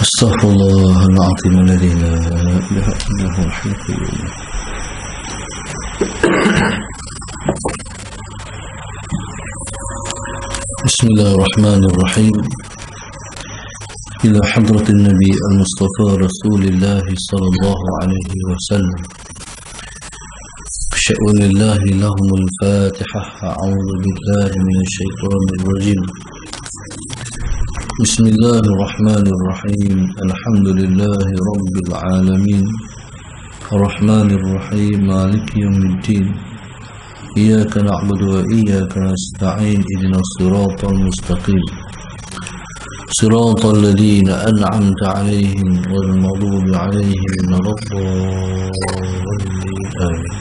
استغفر الله العظيم الذي لا إله إلا هو الحي القيوم. بسم الله الرحمن الرحيم. إلى حضرة النبي المصطفى رسول الله صلى الله عليه وسلم. بشأن الله لهم الفاتحة. أعوذ بالله من الشيطان الرجيم. بسم الله الرحمن الرحيم. الحمد لله رب العالمين الرحمن الرحيم مالك يوم الدين. إياك نعبد وإياك نستعين. اهدنا الصراط المستقيم صراط الذين أنعمت عليهم غير المغضوب عليهم ولا الضالين. آمين.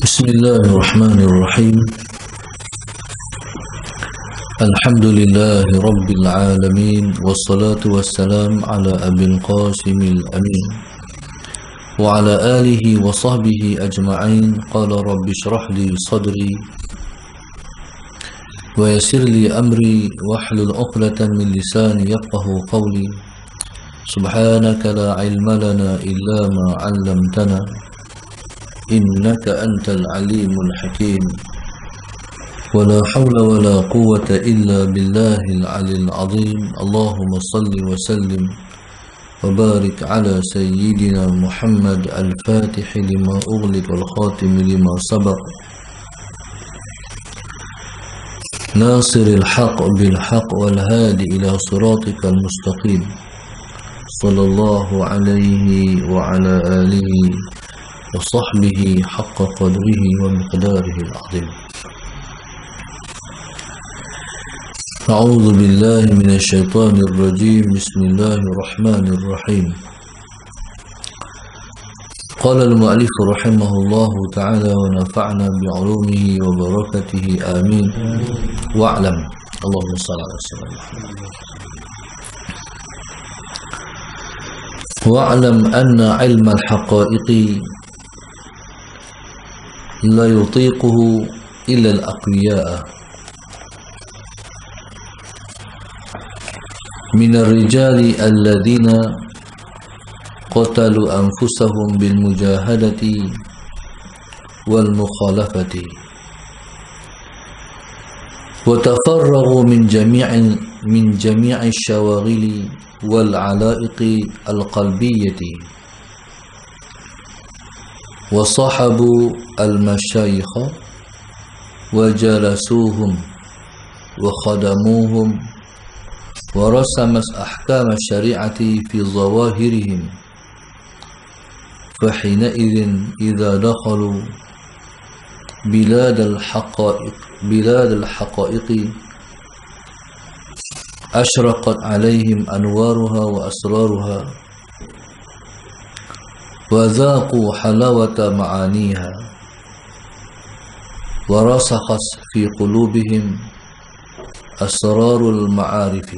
بسم الله الرحمن الرحيم. الحمد لله رب العالمين والصلاة والسلام على أبي القاسم الأمين وعلى آله وصحبه أجمعين. قال رب اشرح لي صدري ويسر لي أمري واحلل عقدة من لساني يفقه قولي. سبحانك لا علم لنا إلا ما علمتنا إنك أنت العليم الحكيم. ولا حول ولا قوة إلا بالله العلي العظيم. اللهم صل وسلم وبارك على سيدنا محمد الفاتح لما أغلق والخاتم لما سبق ناصر الحق بالحق والهادي إلى صراطك المستقيم. صلى الله عليه وعلى آله وصحبه حق قدره ومقداره العظيم. أعوذ بالله من الشيطان الرجيم. بسم الله الرحمن الرحيم. قال المؤلف رحمه الله تعالى ونفعنا بعلومه وبركته آمين. واعلم. اللهم صل على سيدنا محمد. واعلم أن علم الحقائق لا يطيقه إلا الأقوياء من الرجال الذين قتلوا أنفسهم بالمجاهدة والمخالفة وتفرغوا من جميع الشواغل والعلائق القلبية وصحبوا المشايخ وجلسوهم وخدموهم ورسمت أحكام الشريعة في ظواهرهم. فحينئذ إذا دخلوا بلاد الحقائق أشرقت عليهم أنوارها وأسرارها وذاقوا حلاوة معانيها ورسخت في قلوبهم أسرار المعارف.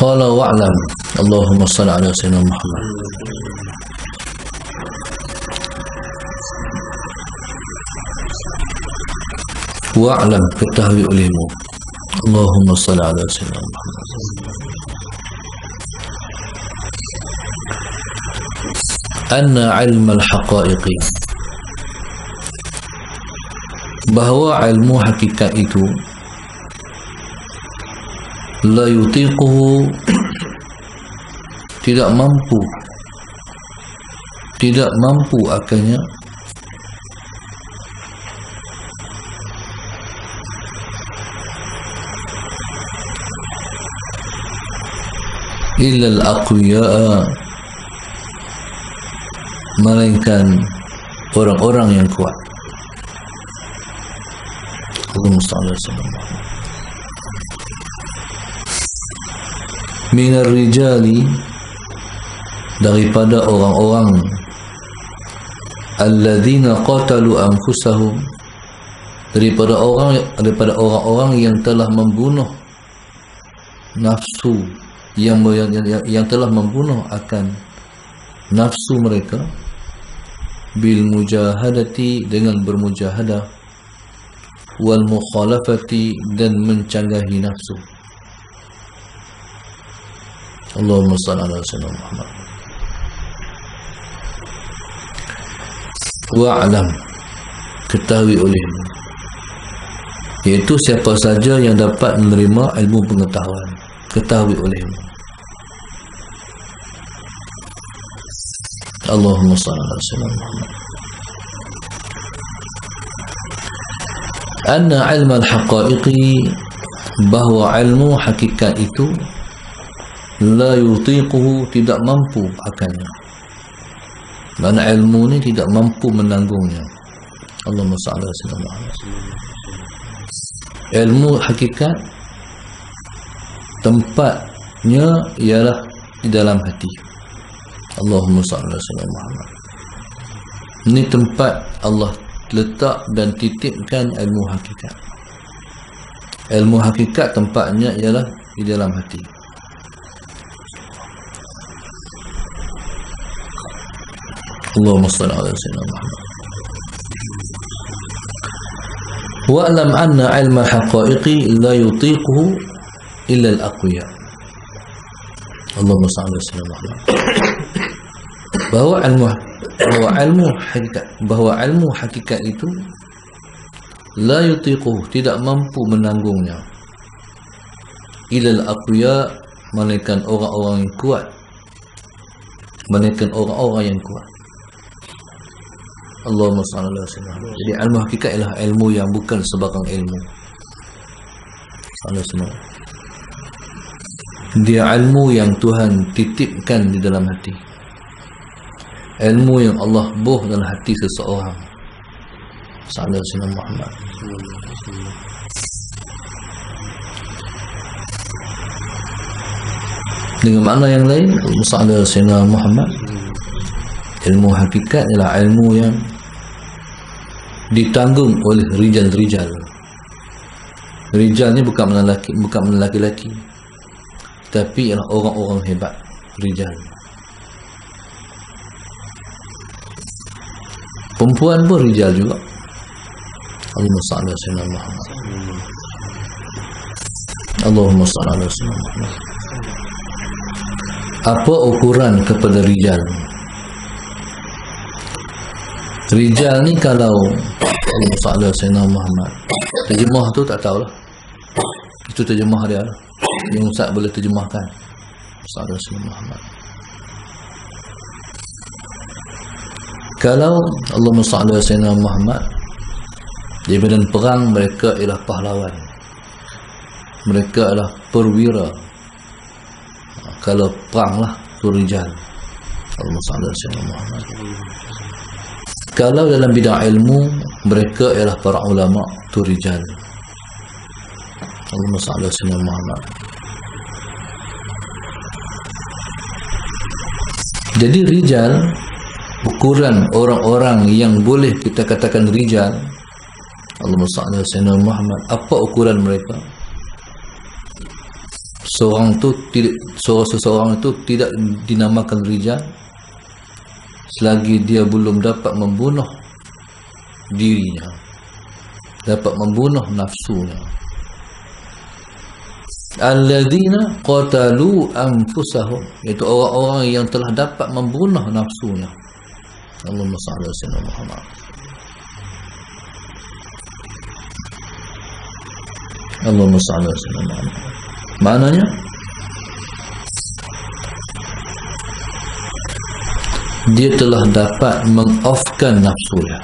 قال واعلم. اللهم صل على سيدنا محمد. واعلم ketahui olehmu. Allahumma salli ala sayyidina Muhammad. Anna ilmu al-haqaiqi, bahwa ilmu hakikat itu la yutiquhu, tidak mampu akannya illa al-aqwiya, melainkan orang-orang yang kuat. Allahumma salli ala sayyidina minar rijali, daripada orang-orang alladzina qatalu anfusahum, daripada orang-orang yang telah membunuh nafsu, yang telah membunuh akan nafsu mereka, bil mujahadati, dengan bermujahadah, wal mukhalafati, dan mencanggahi nafsu. Allahumma salli ala sayyidina Muhammad. Wa'lam, ketahui olehmu, iaitu siapa saja yang dapat menerima ilmu pengetahuan, ketahui olehmu. Allahumma salli ala sayyidina Muhammad. Anna ilmu al-haqaiqi, bahawa ilmu hakikat itu, la yutiquhu, tidak mampu akannya. Mana ilmu ni tidak mampu menanggungnya. Allahumma salli ala sayyidina Muhammad. Ilmu hakikat tempatnya ialah di dalam hati. Allahumma salli ala sayyidina Muhammad. Ini tempat Allah letak dan titipkan ilmu hakikat. Ilmu hakikat tempatnya ialah di dalam hati. Allahumma salli ala sayyidina Muhammad. Wa'lam anna ilma haqaiqi la yutiquhu illa al-aqwiya. Allahumma salli ala sayyidina Muhammad. Bahawa ilmu hakikat itu la yutiquhu, tidak mampu menanggungnya, illa al-aqwiya, melainkan orang-orang yang kuat, melainkan orang-orang yang kuat. Allahumma salli ala sayyidina Muhammad. Jadi ilmu hakikat ialah ilmu yang bukan sebarang ilmu. Dia ilmu yang Tuhan titipkan di dalam hati, ilmu yang Allah buh dalam hati seseorang. Sallallahu alaihi wasallam Muhammad. Dengan makna yang lain, sallallahu alaihi wasallam Muhammad, ilmu hakikat ialah ilmu yang ditanggung oleh rijal-rijal. Rijal ni bukan lelaki-lelaki, tapi ialah orang-orang hebat, rijal. Perempuan pun rijal juga. Allahumma salli ala sayyidina Muhammad. Allahumma salli ala sayyidina Muhammad. Apa ukuran kepada rijal? Rijal ni kalau Allahumma salli ala sayyidina Muhammad, terjemah tu tak tahulah. Itu terjemah dia lah, yang Ustaz boleh terjemahkan. Sallallahu alaihi wasallam Muhammad. Kalau Allahumma salli ala sayyidina Muhammad, di medan perang mereka ialah pahlawan, mereka adalah perwira. Kalau perang lah tu rijal. Allahumma salli ala sayyidina Muhammad. Kalau dalam bidang ilmu mereka ialah para ulama, tu rijal. Allahumma salli ala sayyidina Muhammad. Jadi rijal, ukuran orang-orang yang boleh kita katakan rijal, Allahumma salli ala sayyidina Muhammad, apa ukuran mereka? Seseorang itu tidak dinamakan rijal selagi dia belum dapat membunuh dirinya, dapat membunuh nafsunya. Alladzina qatalu anfusahum, iaitu orang-orang yang telah dapat membunuh nafsunya. Allahumma salli ala sayyidina Muhammad. Allahumma salli ala sayyidina Muhammad. Maknanya dia telah dapat meng-offkan nafsunya,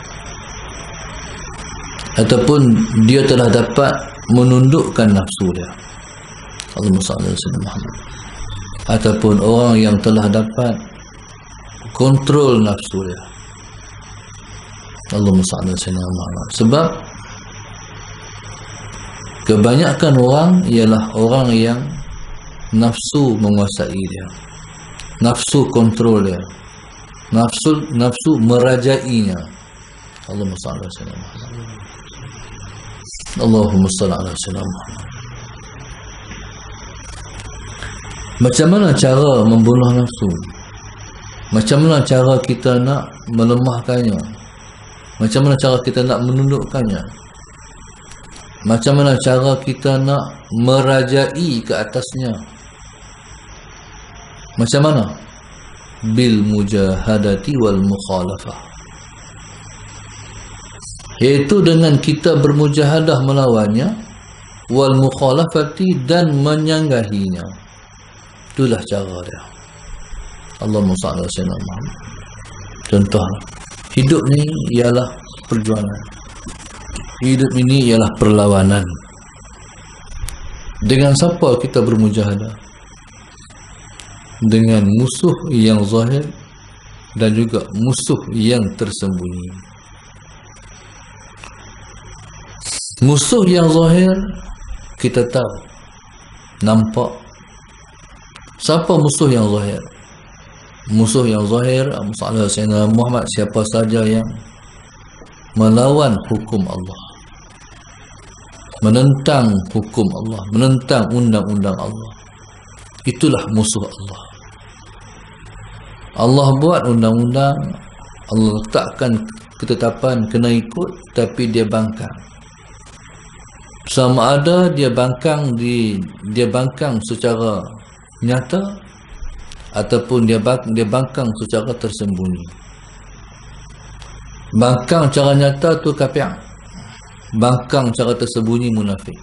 ataupun dia telah dapat menundukkan nafsunya. Allahumma salli ala sayyidina Muhammad. Ataupun orang yang telah dapat kontrol nafsunya. Allahumma salli ala sayyidina Muhammad. Sebab kebanyakan orang ialah orang yang nafsu menguasai dia. Nafsu kontrol dia. Nafsu merajainya. Allahumma salli ala sayyidina Muhammad. Allahumma salli ala sayyidina Muhammad. Macam mana cara membunuh nafsu? Macam mana cara kita nak melemahkannya? Macam mana cara kita nak menundukkannya? Macam mana cara kita nak merajai ke atasnya? Macam mana? Bil mujahadati wal mukhalafah, iaitu dengan kita bermujahadah melawannya, wal mukhalafati, dan menyanggahinya. Itulah cara dia. Allahumma salli ala sayyidina Muhammad. Contoh, hidup ni ialah perjuangan. Hidup ini ialah perlawanan. Dengan siapa kita bermujahadah? Dengan musuh yang zahir dan juga musuh yang tersembunyi. Musuh yang zahir kita tahu, nampak. Siapa musuh yang zahir? Musuh yang zahir, Muhammad Sayyidina Muhammad, siapa saja yang melawan hukum Allah, menentang hukum Allah, menentang undang-undang Allah, itulah musuh Allah. Allah buat undang-undang, Allah letakkan ketetapan kena ikut, tapi dia bangkang. Sama ada dia bangkang secara nyata ataupun dia bangkang secara tersembunyi. Bangkang cara nyata tu kafir, bangkang cara tersembunyi munafik.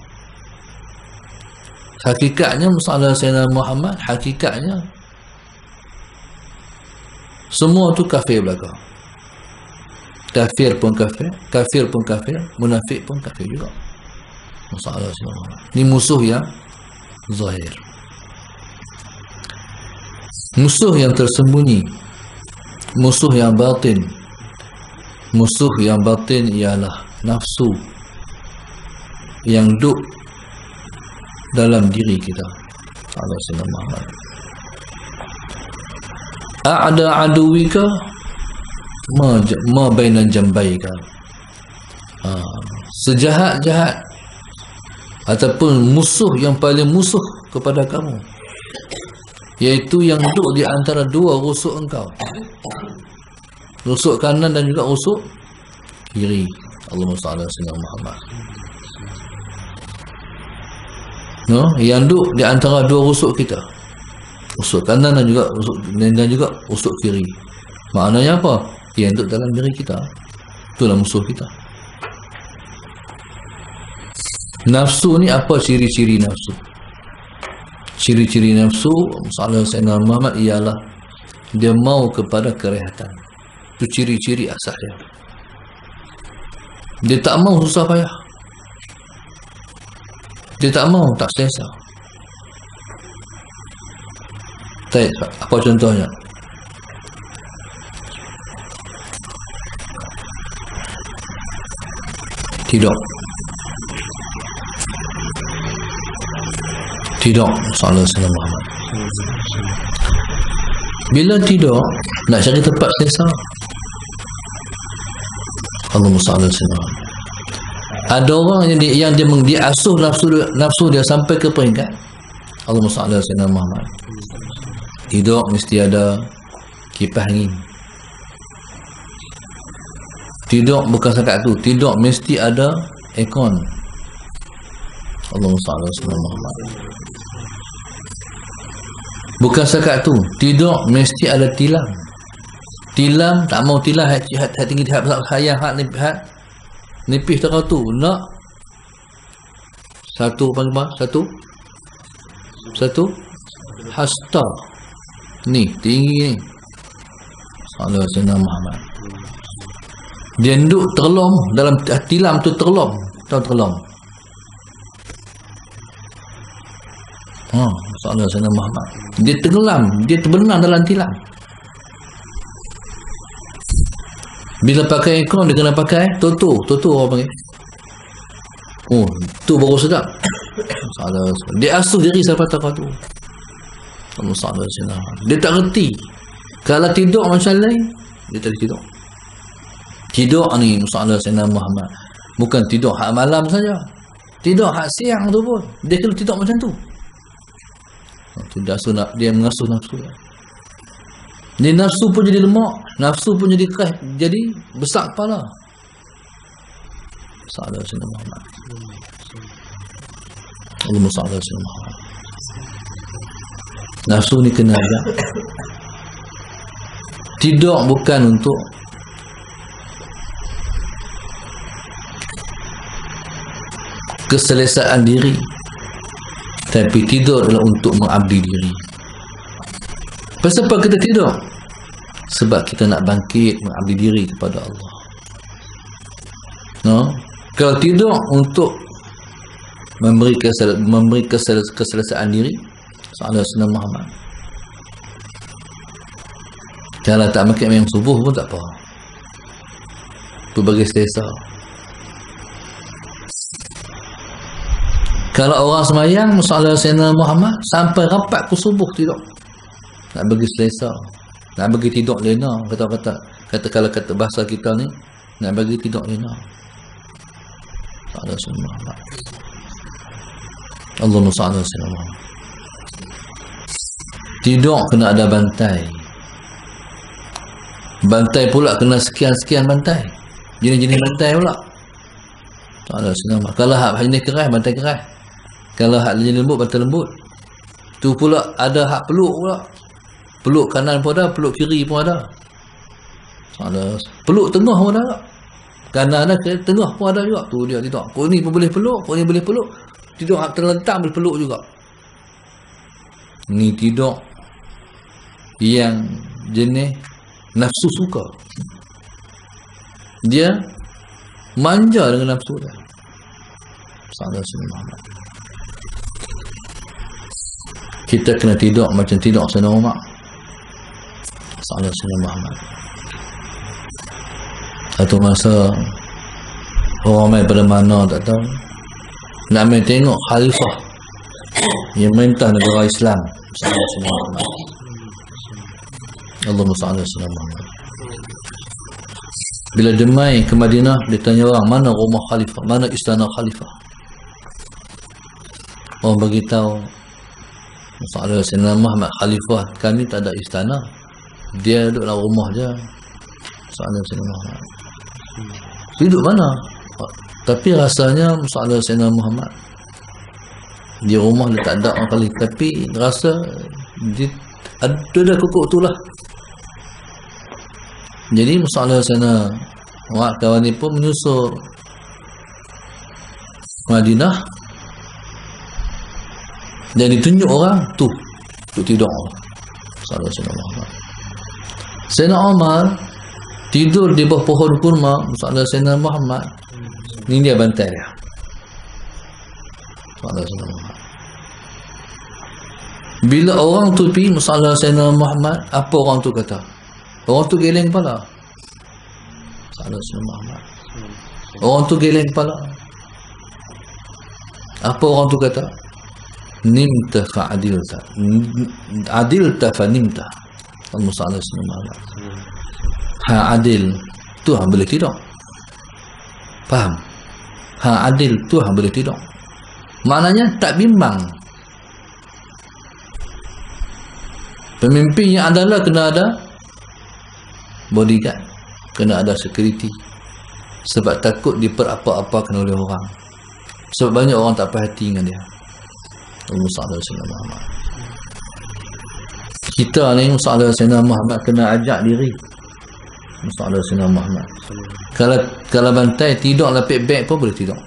Hakikatnya masalah Sayyidina Muhammad, hakikatnya semua tu kafir belakang. Kafir pun kafir, munafik pun kafir juga. Masalah Sayyidina Muhammad ni musuh yang zahir. Musuh yang tersembunyi, musuh yang batin. Musuh yang batin ialah nafsu yang duduk dalam diri kita. Allah Sayyidina Muhammad. A'da aduwika ma bainan jambaika. Sejahat-jahat ataupun musuh yang paling musuh kepada kamu, iaitu yang duduk di antara dua rusuk engkau, rusuk kanan dan juga rusuk kiri. Allahumma salli ala sayyidina Muhammad. Yang duduk di antara dua rusuk kita, rusuk kanan dan juga rusuk kiri. Maknanya apa? Yang duduk dalam diri kita, itulah musuh kita. Nafsu ni apa ciri-ciri nafsu? Ciri-ciri nafsu masalah Sayyidina Muhammad ialah dia mau kepada kerehatan. Itu ciri-ciri asal dia. Dia tak mau susah payah. Dia tak mau tak selesa. Apa contohnya? Tidur. Salah Sayyidina Muhammad. Bila tidur nak cari tempat selesa, Allahumma salli ala sayyidina Muhammad. Ada orang yang dia asuh nafsu dia sampai ke peringkat Allahumma salli ala sayyidina Muhammad. Tidur mesti ada kipas angin. Tidur bukan setakat tu, tidur mesti ada aircon. Allahumma salli ala sayyidina Muhammad. Bukan setakat tu, tidur mesti ada tilam. Tilam tak mau tilam hat tinggi hat sayang hat nipis tak tu nak satu hasta ni tinggi ni. Sallallahu alaihi wasallam. Dia duduk terlom dalam tilam tu, terlom. Sallallahu alaihi wasallam. Dia tenggelam, dia terbenam dalam tilam. Bila pakai aircon dia kena pakai toto orang panggil. Tu baru sedap. Dia asuh diri sampai tu. Dia tak reti. Kalau tidur macam lain, dia tak tidur. Tidur ni Musallallahu alaihi wasallam Muhammad bukan tidur hak malam saja. Tidur hak siang tu pun dia kena tidur macam tu. Tidak sunat dia mengasuh nafsu. Dia nafsu pun jadi lemak, nafsu pun jadi keras, jadi besar kepala. Musallallahu alaihi wasallam Muhammad. Allahumma salli ala sayyidina Muhammad. Nafsu ni kena ada. Tidur bukan untuk keselesaan diri, tapi tidur adalah untuk mengabdi diri. Kenapa kita tidur? Sebab kita nak bangkit mengabdi diri kepada Allah. No? Kalau tidur untuk memberi keselesaan diri, Sallallahu Muhammad. Kalau tak makan yang subuh pun tak apa. Tu bagi selesa. Kalau orang semayang Sallallahu Muhammad sampai rapat ke subuh tidur, nak bagi selesa, nak bagi tidur lena, kalau kata bahasa kita ni, nak bagi tidur lena. Sallallahu Muhammad. Allahumma salli ala sayyidina Muhammad. Tidur kena ada bantai. Bantai pula kena sekian-sekian bantai. Jenis-jenis bantai pula. Kalau hak jenis keras, bantai keras. Kalau hak jenis lembut, bantai lembut. Tu pula ada hak peluk pula. Peluk kanan pun ada, peluk kiri pun ada. Peluk tengah pun ada. Kanan ada, tengah pun ada juga. Tu dia tidur. Kau ni pun boleh peluk, kau ni boleh peluk. Tidur hak terlentang boleh peluk juga. Ni tidur yang jenis nafsu suka. Dia manja dengan nafsu dia. Sallallahu alaihi wasallam. Kita kena tidur macam tidur Sayyidina Umar. Sallallahu alaihi wasallam. Satu masa orang main pada mana tak tahu, nak main tengok khalifah yang merintah negara Islam. Sallallahu alaihi wasallam. Allahumma salli ala sayyidina Muhammad. Bila dia mai ke Madinah, dia tanya orang, mana rumah khalifah, mana istana khalifah. Orang bagi tahu Sallallahu alaihi wasallam Muhammad, khalifah kami tak ada istana, dia duduk dalam rumah je. Sallallahu alaihi wasallam Muhammad duduk mana? Tapi rasanya Sallallahu alaihi wasallam Muhammad di rumah dia tak ada orang kali, tapi rasa dia ada kukuk tu lah. Jadi Sallallahu alaihi wasallam kawan ni pun menyusul Madinah dan ditunjuk orang tu tidur. Sallallahu alaihi wasallam. Sayyidina Umar tidur di bawah pohon kurma. Sallallahu alaihi wasallam Muhammad ni dia bantai dia. Sallallahu alaihi wasallam. Bila orang tu pergi Sallallahu alaihi wasallam Muhammad, apa orang tu kata? Orang tu geleng kepala. Sallallahu alaihi wasallam Muhammad. Orang tu geleng kepala. Apa orang tu kata? Nimta fa'adilta. Adilta fa nimta. Sallallahu alaihi wasallam. Ha adil, Tuhan boleh tidur. Faham? Ha adil, Tuhan boleh tidur. Maknanya tak bimbang. Pemimpin yang adalah kena ada bodyguard, kena ada security, sebab takut diperapa-apakan oleh orang. Sebab banyak orang tak perhati dengan dia. Sallallahu alaihi wasallam. Kita ni Sallallahu alaihi wasallam Muhammad kena ajak diri. Sallallahu alaihi wasallam Muhammad. Kalau bantai tidur lapik beg pun boleh tidur.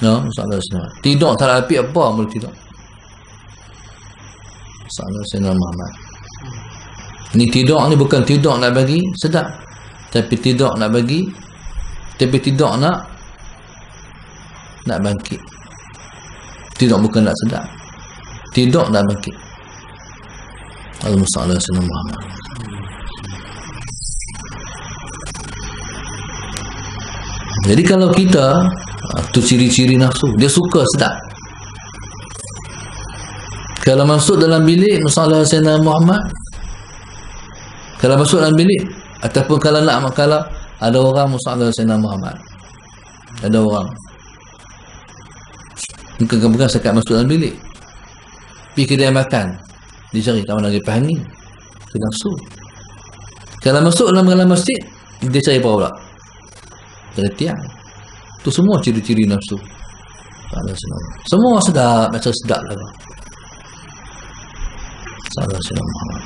No, Sallallahu alaihi wasallam. Tidur tak lapik apa boleh tidur. Sallallahu alaihi wasallam Muhammad. Ni tidur ni bukan tidur nak bagi sedap, tapi tidur nak bagi, tapi tidur nak bangkit. Tidur bukan nak sedap, tidur nak bangkit. Allahumma salli ala sayyidina Muhammad. Jadi kalau kita tu ciri-ciri nafsu, dia suka sedap. Kalau masuk dalam bilik masalah Sayyidina Muhammad, kalau masuk dalam bilik, ataupun kalau ada orang masalah Sayyidina Muhammad, ada orang bukan sekat masuk dalam bilik, pergi kedai makan, dia cari kat mana lepas ni, ke nafsu. Kalau masuk dalam masjid, dia cari apa pula? Cari tiang. Tu semua ciri-ciri nafsu. Semua sedap, macam sedap lah. Salah Sayyidina Muhammad.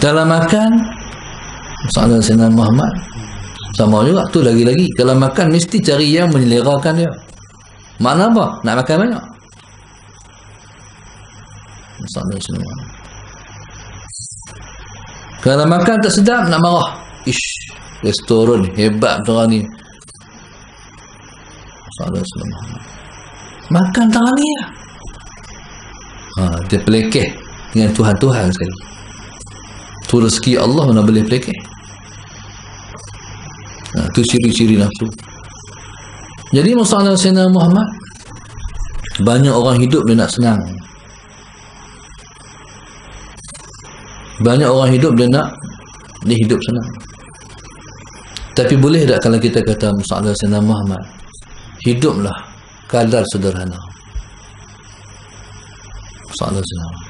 Dalam makan, salah Sayyidina Muhammad. Sama juga tu, lagi-lagi kalau makan mesti cari yang menyelerakan dia. Makna apa? Nak makan banyak. Salah Sayyidina Muhammad. Kalau makan tak sedap, nak marah. Ish, restoran hebat orang ni. Salah Sayyidina Muhammad. Makan tangan ni lah. Dia pelekeh dengan Tuhan-Tuhan sekali. Tu rezeki Allah mana boleh pelekeh. Itu ciri-ciri nafsu. Jadi masalah Sayyidina Muhammad, banyak orang hidup dia nak senang. Banyak orang hidup dia hidup senang. Tapi boleh tak kalau kita kata masalah Sayyidina Muhammad, hiduplah kadar sederhana. Masalah Sayyidina Muhammad.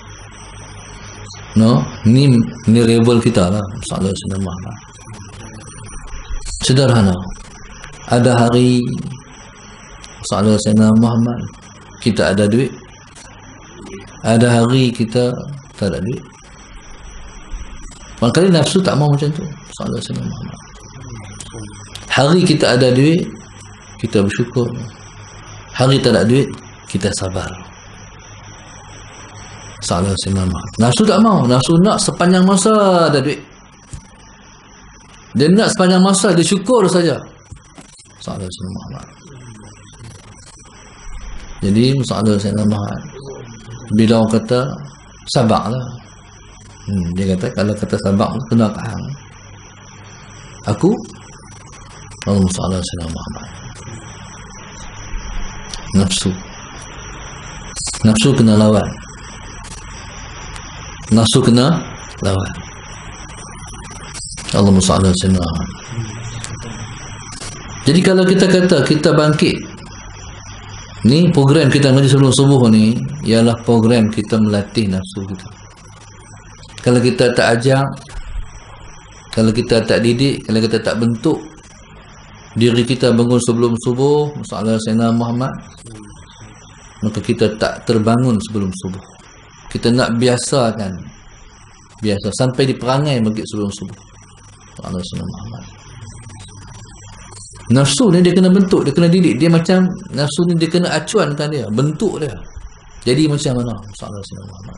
No, ni level kita lah. Masalah Sayyidina Muhammad sederhana. Ada hari masalah Sayyidina Muhammad kita ada duit, ada hari kita tak ada duit. Maknanya nafsu tak mau macam tu. Masalah Sayyidina Muhammad. Hari kita ada duit, kita bersyukur. Hari tak ada duit, kita sabar. Salah Sayyidina Muhammad. Nafsu tak mau. Nafsu nak sepanjang masa ada duit. Dia nak sepanjang masa, dia syukur saja. Salah Sayyidina Muhammad. Jadi masalah Sayyidina Muhammad, bila orang kata sabar lah, dia kata kalau kata sabar kena tahan. Aku masalah Sayyidina Muhammad. Nafsu kena lawan. Nafsu kena lawan. Allahumma salli ala sayyidina Muhammad. Jadi kalau kita kata kita bangkit, ni program kita ngaji sebelum subuh ni ialah program kita melatih nafsu kita. Kalau kita tak ajar, kalau kita tak didik, kalau kita tak bentuk diri kita bangun sebelum subuh, masalah Sayyidina Muhammad, maka kita tak terbangun sebelum subuh. Kita nak biasakan, biasa sampai di perangai bagi sebelum subuh. Allah Sayyidina Muhammad. Nafsu ni dia kena bentuk, dia kena didik. Dia macam nafsu ni dia kena acuankan dia, bentuk dia. Jadi macam mana? Allah Sayyidina Muhammad.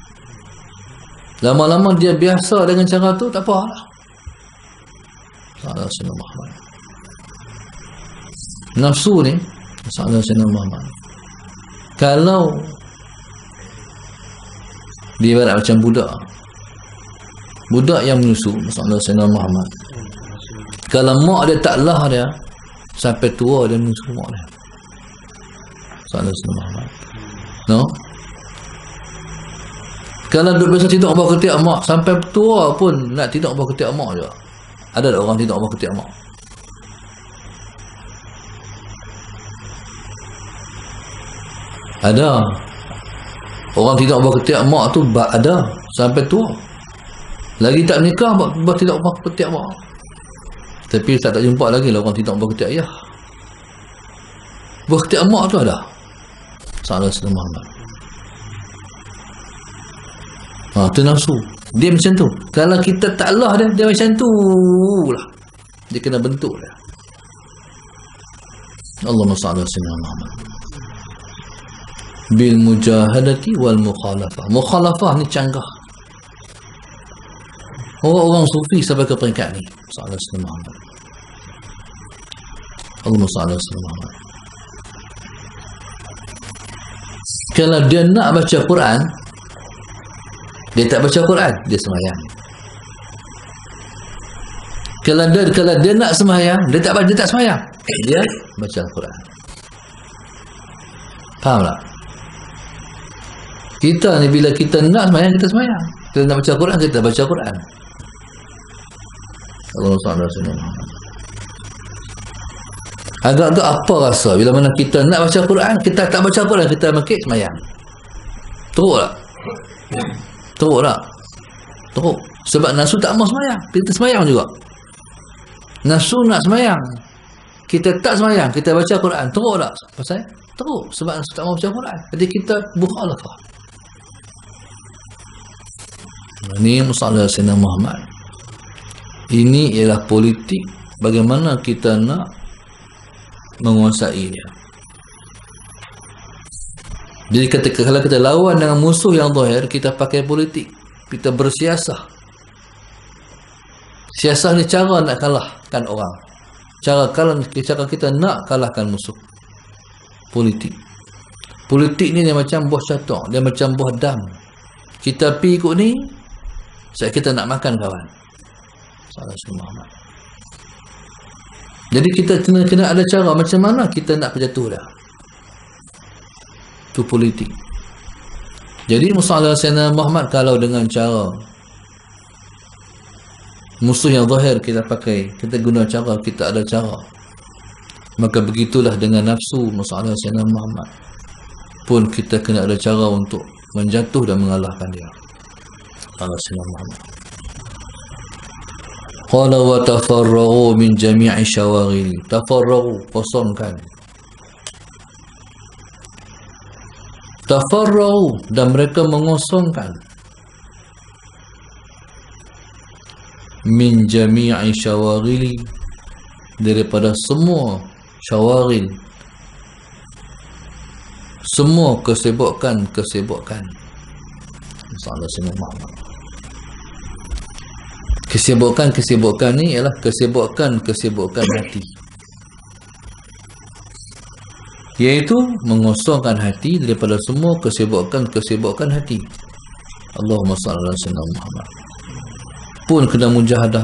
Lama-lama dia biasa dengan cara tu, tak apa lah. Allah Sayyidina Muhammad. Nafsu ni, Allah Sayyidina Muhammad, kalau dia ibarat macam budak yang menyusu, masalah Sayyidina Muhammad, kalau mak dia tak lah dia, sampai tua dia menyusu mak dia. Masalah Sayyidina Muhammad. No? Kalau duduk biasa tidak bawah ketiak mak, sampai tua pun nak tidak bawah ketiak mak juga. Ada tak orang tidak bawah ketiak mak? Ada. Orang tidak bawah ketiak mak tu ada sampai tua. Lagi tak menikah buat tidak bawah ketiak mak. Tapi tak jumpa lagi lah orang tidak bawah ketiak ayah. Bawah ketiak mak tu ada. Salah Sayyidina Muhammad. Tu nafsu. Dia macam tu. Kalau kita tak lah dia macam tu lah. Dia kena bentuk dia. Allahumma salli ala sayyidina Muhammad. Bil mujahadati wal mukhalafah. Mukhalafah ni canggah. Orang sufi sampai ke peringkat ni. Sallallahu alaihi wasallam. Allahumma salli ala sayyidina Muhammad. Kalau dia nak baca Quran, dia tak baca Quran, dia sembahyang. Kalau dia nak sembahyang, dia tak sembahyang, dia baca Al-Quran. Faham tak? Kita ni bila kita nak semayang, kita semayang. Kita nak baca Quran, kita baca Quran. Allahumma salli ala sayyidina Muhammad. Agak-agak apa rasa bila mana kita nak baca Quran, kita tak baca Quran, kita makik semayang. Teruk tak? Teruk tak? Teruk. Sebab nafsu tak mau semayang, kita semayang juga. Nafsu nak semayang, kita tak semayang, kita baca Quran. Teruk tak? Pasal? Teruk. Sebab nafsu tak mau baca Quran. Jadi kita mukhalafah. Ini masalah Sayyidina Muhammad. Ini ialah politik bagaimana kita nak menguasai dia. Jadi kalau kita lawan dengan musuh yang zahir, kita pakai politik, kita bersiasah. Siasah ni cara nak kalahkan orang, cara kita nak kalahkan musuh. Politik ni dia macam buah catok, dia macam buah dam. Kita pi ikut ni, sebab kita nak makan kawan. Salah Muhammad. Jadi kita kena ada cara macam mana kita nak berjatuh dah. Itu politik. Jadi masalah Sayyidina Muhammad, kalau dengan cara musuh yang zahir kita pakai, kita guna cara, kita ada cara, maka begitulah dengan nafsu masalah Sayyidina Muhammad pun kita kena ada cara untuk menjatuh dan mengalahkan dia. Allah Sayyidina Muhammad. Qala wa tafarraghu min jami'i syawaghil. Tafarraghu, kosongkan. Tafarraghu, dan mereka mengosongkan min jami'i syawaghil, daripada semua syawaghil, semua kesibukan. Masalah Sayyidina Muhammad. Kesibukan ni ialah kesibukan hati, iaitu mengosongkan hati daripada semua kesibukan hati. Allahumma salli ala sayyidina Muhammad. Pun kena mujahadah.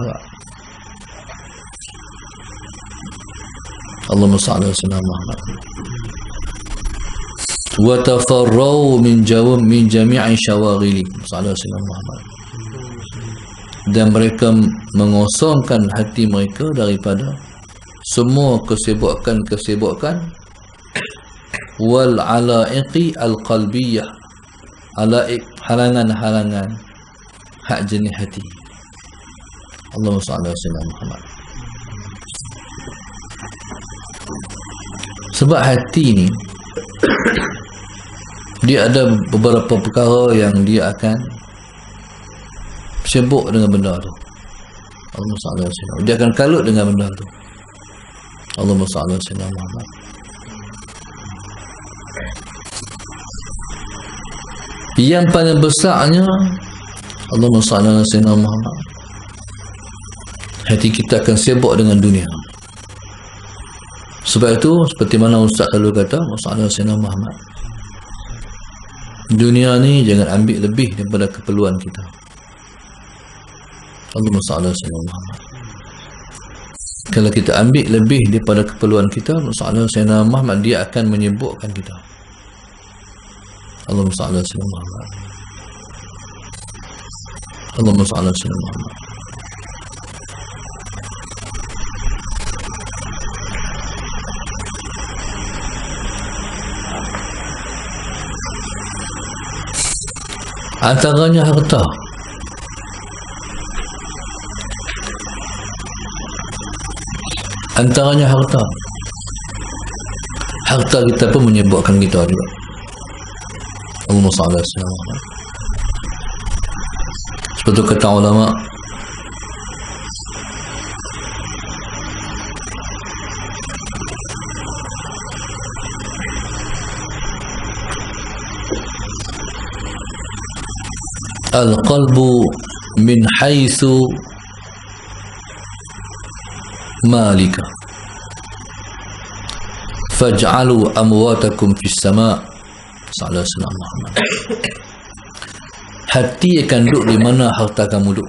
Allahumma salli ala sayyidina Muhammad. Wa tafarrau min jami'i syawaghili. Salli ala sayyidina Muhammad. Dan mereka mengosongkan hati mereka daripada semua kesibukan wal alaiqi al qalbiyah, alaiq, halangan hak jenis hati. Allahumma salli ala sayyidina Muhammad. Sebab hati ni dia ada beberapa perkara yang dia akan sibuk dengan benda tu. Allahumma salli ala sayyidina. Dia akan kalut dengan benda tu. Allahumma salli ala sayyidina Muhammad. Yang paling besarnya, Allahumma salli ala sayyidina Muhammad, hati kita akan sibuk dengan dunia. Sebab itu, seperti mana Ustaz selalu kata, Allahumma sayyidina Muhammad, dunia ni jangan ambil lebih daripada keperluan kita. Allahumma salli ala sayyidina Muhammad. Kalau kita ambil lebih daripada keperluan kita, Allahumma salli ala sayyidina Muhammad, dia akan menyibukkan kita. Allahumma salli ala sayyidina Muhammad. Allahumma salli ala sayyidina Muhammad. Antaranya harta. Antaranya harta. Harta kita pun menyebabkan kita juga. Allahumma salli ala sayyidina Muhammad. Seperti kata ulama, al-qalbu min haitsu malika faj'alu amwatakum fis sama'. Sallallahu alaihi wasallam. Hati akan duduk di mana harta kamu duduk.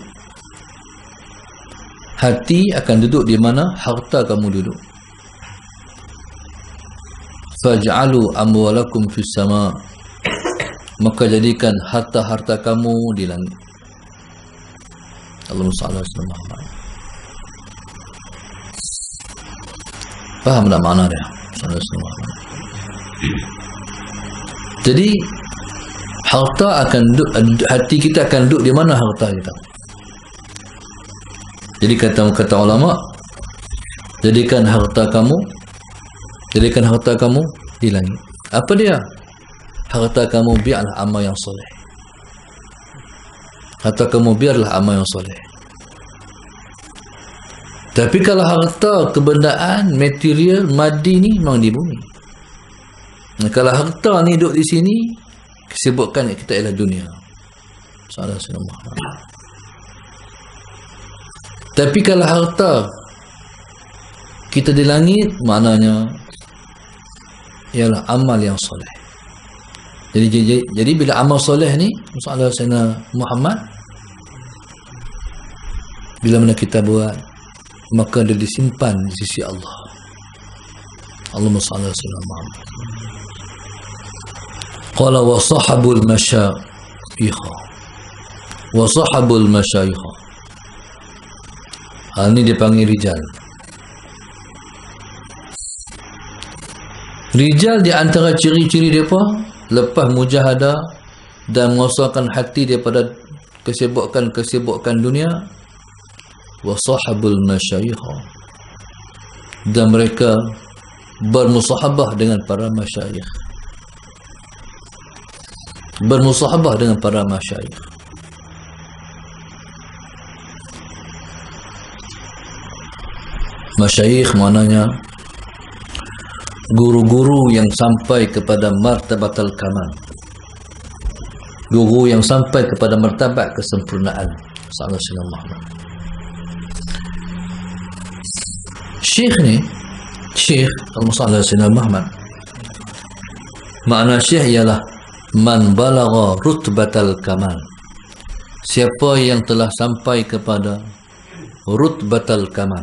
Hati akan duduk di mana harta kamu duduk. Faj'alu amwalakum fis sama', maka jadikan harta-harta kamu di langit. Allahumma salli ala sayyidina Muhammad. Faham tak makna dia? Jadi harta akan duduk, hati kita akan duduk di mana harta kita. Jadi kata ulama, jadikan harta kamu di langit. Apa dia? Harta kamu biarlah amal yang soleh. Harta kamu biarlah amal yang soleh. Tapi kalau harta, kebendaan, material, madi ni memang di bumi. Nah, kalau harta ni duduk di sini, kesibukan kita ialah dunia. Salah Rasulullah. Tapi kalau harta kita di langit, maknanya ialah amal yang soleh. Jadi bila amal soleh ni, Salah Rasulullah Muhammad, bila mana kita buat, maka dia disimpan di sisi Allah. Allahumma salli ala sayyidina Muhammad. Qala wa sahabul masyayikh. Wa sahabul masyayikh. Ini dipanggil rijal. Rijal di antara ciri-ciri mereka lepas mujahadah dan mengosongkan hati daripada kesibukan dunia, wa sahabul masyayikh, dan mereka bermusahabah dengan para masyayikh. Bermusahabah dengan para masyayikh. Masyayikh maknanya guru-guru yang sampai kepada martabatul kamal, guru yang sampai kepada martabat kesempurnaan. Sallallahu Muhammad. Syekh ni, Syekh Al-Musallallahu Muhammad, makna syekh ialah man balagha rutbatal kamal, siapa yang telah sampai kepada rutbatal kamal,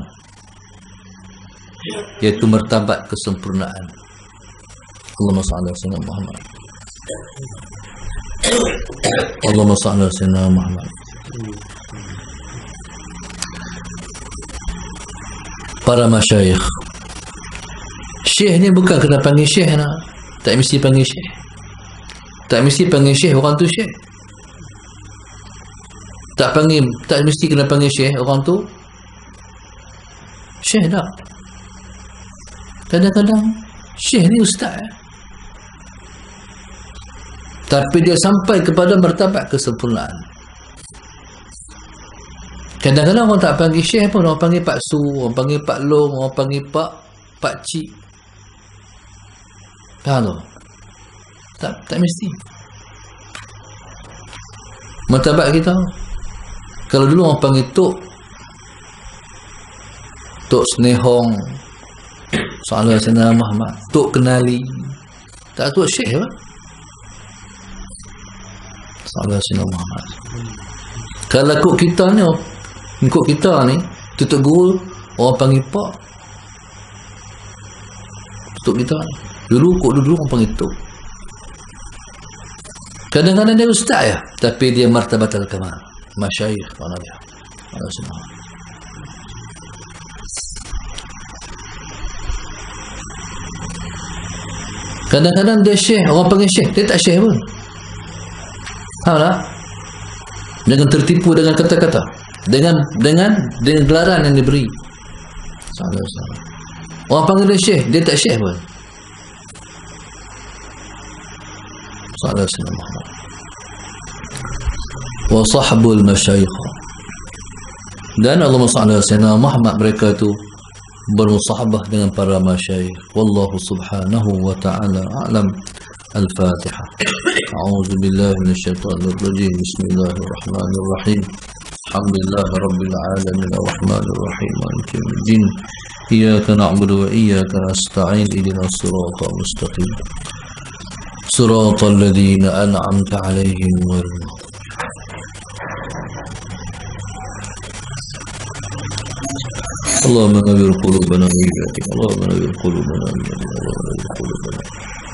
iaitu martabat kesempurnaan. Allahumma salli ala sayyidina Muhammad. Allahumma salli ala sayyidina Muhammad. Para masyayikh. Syekh ni bukan kena panggil syekh nak. Tak mesti panggil syekh. Tak mesti panggil syekh orang tu syekh. Tak mesti kena panggil syekh orang tu syekh tak. Kadang-kadang syekh ni ustaz, tapi dia sampai kepada martabat kesempurnaan. Kadang-kadang orang tak panggil syekh pun, orang panggil Pak Su, orang panggil Pak Long, orang panggil Pak Cik. Faham tak? Tak mesti. Martabat kita, kalau dulu orang panggil Tok Senehong, Sallallahu Alaihi Wasallam Muhammad, Tok Kenali, tak Tok Syekh apa? Sallallahu Alaihi Wasallam Muhammad. Kalau ikut kita ni, tutup guru orang panggil Pak. Tutup kita ni. Dulu orang panggil Tok. Kadang-kadang dia ustaz ya, tapi dia martabatul kamal, masyayikh mana dia. Kadang-kadang dia syekh, orang panggil syekh, dia tak syekh pun. Tahu tak? Dengan tertipu dengan kata-kata, dengan gelaran yang diberi. Orang panggil dia syekh, dia tak syekh pun. Sallallahu alaihi wasallam. Wa sahabul masyayikh. Dan Allahumma salli ala sayyidina Muhammad, mereka itu bermusahabah dengan para masyayikh. Wallahu subhanahu wa ta'ala a'lam. Al-Fatihah. A'udzu billahi minasyaitonir rajim. Bismillahirrahmanirrahim. Alhamdulillahi rabbil alamin arrahmanir rahim maliki yaumiddin. Iyyaka na'budu wa iyyaka nasta'in. Ihdinas siratal mustaqim. Siratal ladzina an'amta 'alaihim ghairil maghdubi. اللهم نور قلوبنا بهدايتك اللهم نور قلوبنا بهدايتك اللهم نور قلوبنا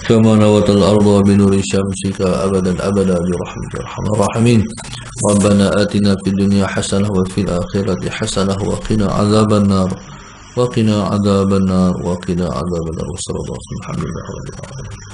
كما نوت الأرض بنور شمسك أبدا أبدا برحمتك يا أرحم الراحمين. ربنا آتنا في الدنيا حسنة وفي الآخرة حسنة وقنا عذاب النار وقنا عذاب النار وقنا عذاب النار. وصلى الله وسلم. الحمد لله رب العالمين.